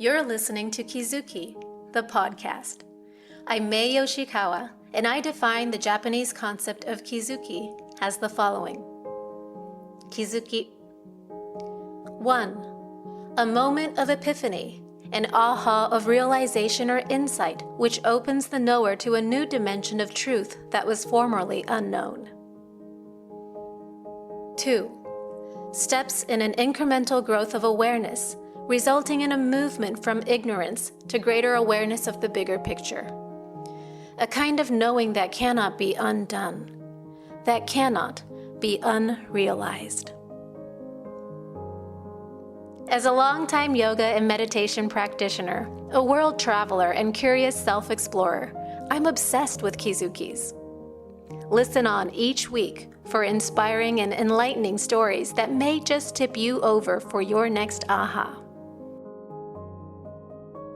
You're listening to Kizuki, the podcast. I'm Mae Yoshikawa, and I define the Japanese concept of kizuki as the following. Kizuki. 1. A moment of epiphany, an aha of realization or insight which opens the knower to a new dimension of truth that was formerly unknown. 2. Steps in an incremental growth of awareness, resulting in a movement from ignorance to greater awareness of the bigger picture. A kind of knowing that cannot be undone, that cannot be unrealized. As a longtime yoga and meditation practitioner, a world traveler, and curious self-explorer, I'm obsessed with kizukis. Listen on each week for inspiring and enlightening stories that may just tip you over for your next aha.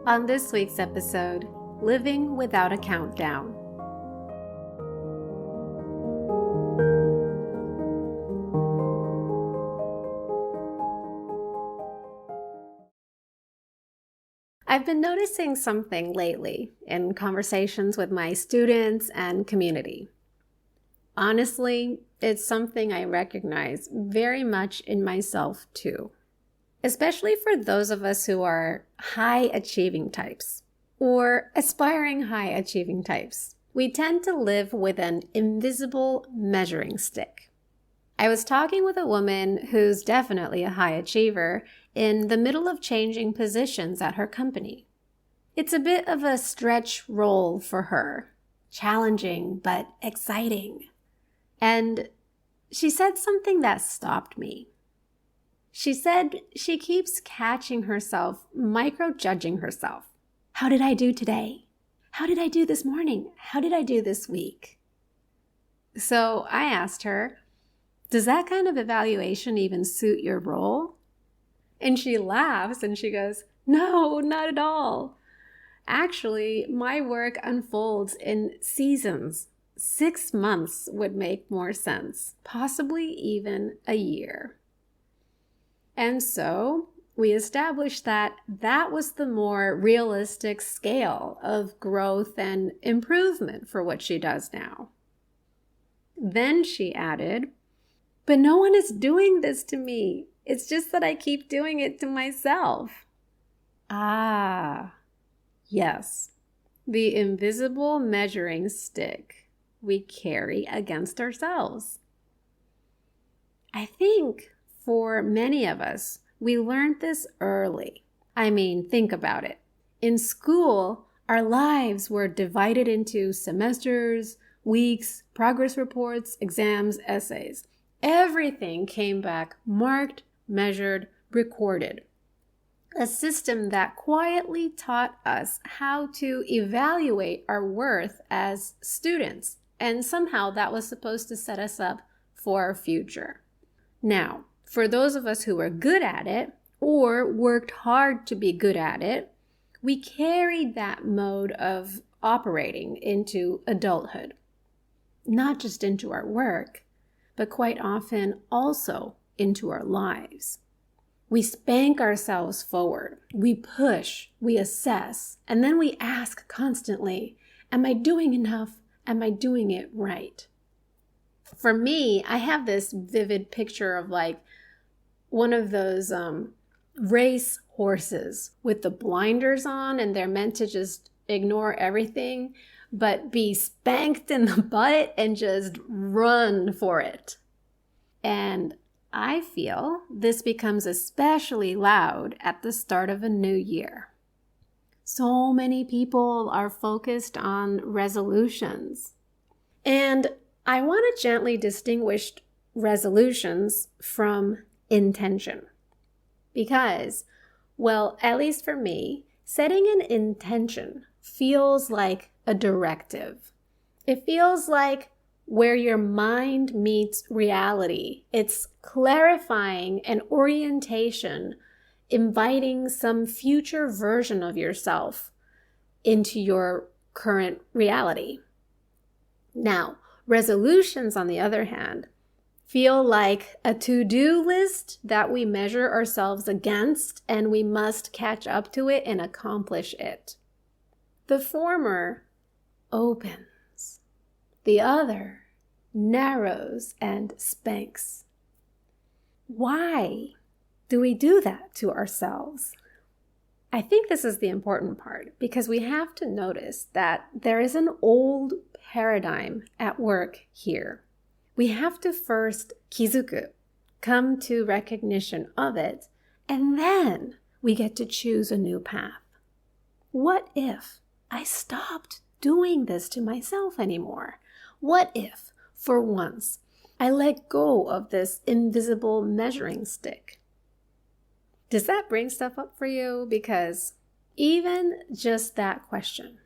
On this week's episode, Living Without a Countdown. I've been noticing something lately in conversations with my students and community. Honestly, it's something I recognize very much in myself too. Especially for those of us who are high-achieving types or aspiring high-achieving types. We tend to live with an invisible measuring stick. I was talking with a woman who's definitely a high achiever in the middle of changing positions at her company. It's a bit of a stretch role for her, challenging but exciting. And she said something that stopped me. She said she keeps catching herself, micro-judging herself. How did I do today? How did I do this morning? How did I do this week? So I asked her, does that kind of evaluation even suit your role? And she laughs and she goes, no, not at all. Actually, my work unfolds in seasons. 6 months would make more sense, possibly even a year. And so we established that that was the more realistic scale of growth and improvement for what she does now. Then she added, but no one is doing this to me. It's just that I keep doing it to myself. Ah, yes, the invisible measuring stick we carry against ourselves. I think for many of us, we learned this early. I mean, think about it. In school, our lives were divided into semesters, weeks, progress reports, exams, essays. Everything came back marked, measured, recorded. A system that quietly taught us how to evaluate our worth as students, and somehow that was supposed to set us up for our future. Now, for those of us who were good at it or worked hard to be good at it, we carried that mode of operating into adulthood. Not just into our work, but quite often also into our lives. We spank ourselves forward, we push, we assess, and then we ask constantly, am I doing enough? Am I doing it right? For me, I have this vivid picture of like one of those race horses with the blinders on, and they're meant to just ignore everything, but be spanked in the butt and just run for it. And I feel this becomes especially loud at the start of a new year. So many people are focused on resolutions. And I want to gently distinguish resolutions from intention. Because, well, at least for me, setting an intention feels like a directive. It feels like where your mind meets reality. It's clarifying an orientation, inviting some future version of yourself into your current reality. Now, resolutions, on the other hand, feel like a to-do list that we measure ourselves against and we must catch up to it and accomplish it. The former opens, the other narrows and spanks. Why do we do that to ourselves? I think this is the important part because we have to notice that there is an old paradigm at work here. We have to first kizuku, come to recognition of it, and then we get to choose a new path. What if I stopped doing this to myself anymore? What if, for once, I let go of this invisible measuring stick? Does that bring stuff up for you? Because even just that question,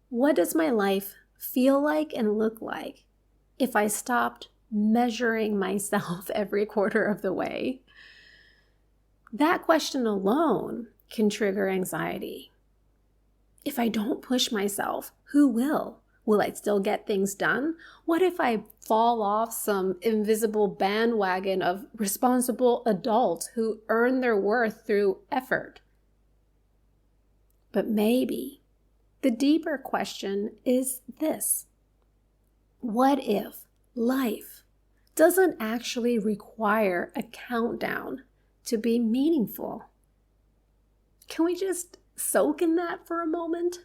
what does my life feel like and look like if I stopped measuring myself every quarter of the way? That question alone can trigger anxiety. If I don't push myself, who will? Will I still get things done? What if I fall off some invisible bandwagon of responsible adults who earn their worth through effort? But maybe the deeper question is this: what if life doesn't actually require a countdown to be meaningful? Can we just soak in that for a moment?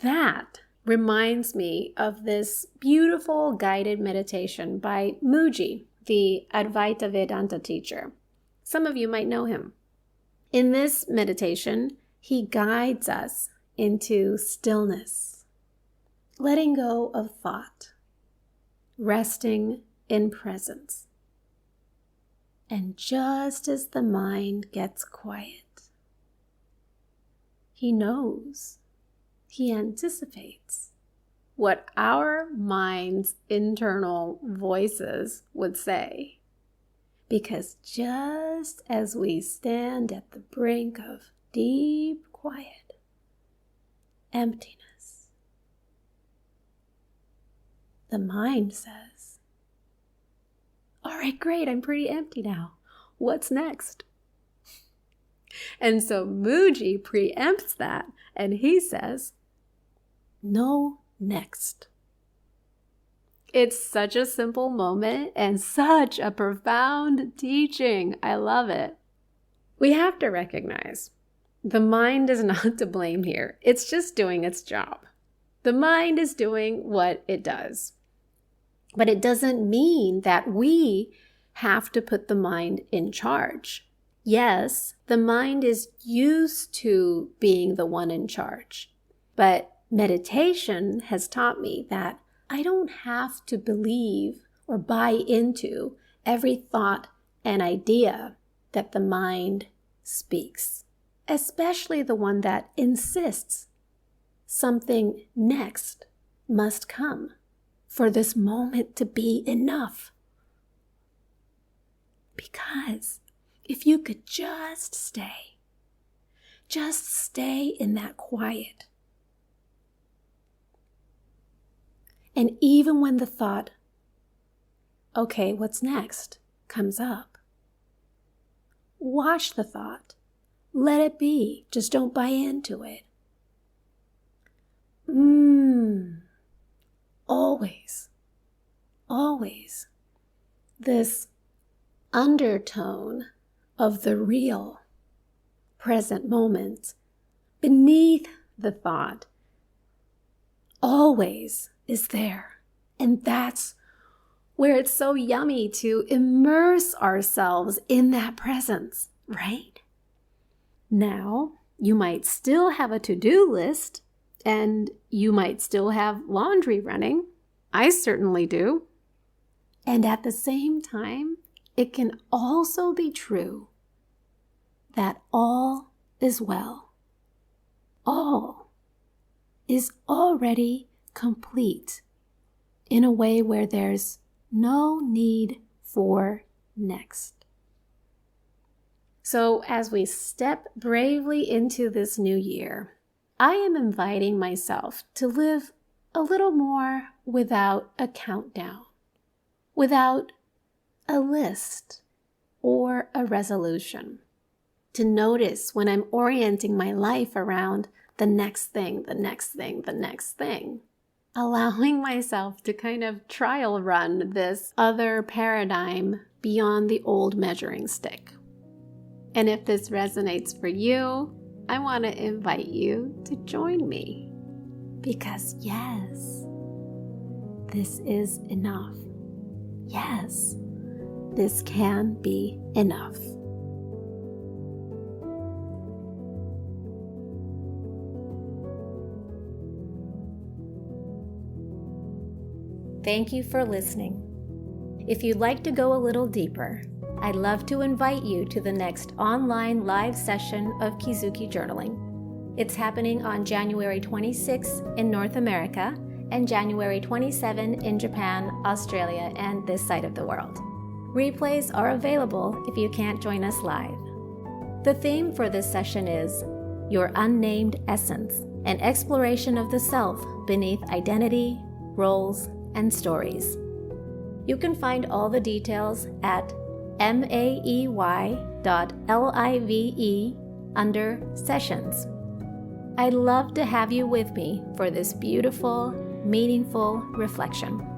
That reminds me of this beautiful guided meditation by Muji, the Advaita Vedanta teacher. Some of you might know him. In this meditation, he guides us into stillness, letting go of thought, resting in presence. And just as the mind gets quiet, he knows, he anticipates what our mind's internal voices would say. Because just as we stand at the brink of deep quiet, emptiness, the mind says, "All right, great, I'm pretty empty now. What's next?" And so Muji preempts that, and he says, "No next." It's such a simple moment and such a profound teaching. I love it. We have to recognize the mind is not to blame here. It's just doing its job. The mind is doing what it does. But it doesn't mean that we have to put the mind in charge. Yes, the mind is used to being the one in charge. But meditation has taught me that I don't have to believe or buy into every thought and idea that the mind speaks, especially the one that insists something next must come for this moment to be enough. Because if you could just stay in that quiet. And even when the thought, "Okay, what's next?" comes up, watch the thought. Let it be. Just don't buy into it. Always this undertone of the real present moment beneath the thought always is there. And that's where it's so yummy to immerse ourselves in that presence, right? Now, you might still have a to-do list and you might still have laundry running. I certainly do. And at the same time, it can also be true that all is well. All is already complete in a way where there's no need for next. So as we step bravely into this new year, I am inviting myself to live a little more without a countdown, without a list or a resolution. To notice when I'm orienting my life around the next thing, the next thing, the next thing. Allowing myself to kind of trial run this other paradigm beyond the old measuring stick. And if this resonates for you, I want to invite you to join me. Because yes, this is enough. Yes, this can be enough. Thank you for listening. If you'd like to go a little deeper, I'd love to invite you to the next online live session of Kizuki journaling. It's happening on January 26 in North America and January 27 in Japan, Australia, and this side of the world. Replays are available if you can't join us live. The theme for this session is Your Unnamed Essence, an exploration of the self beneath identity, roles, and stories. You can find all the details at maey.live under sessions. I'd love to have you with me for this beautiful, meaningful reflection.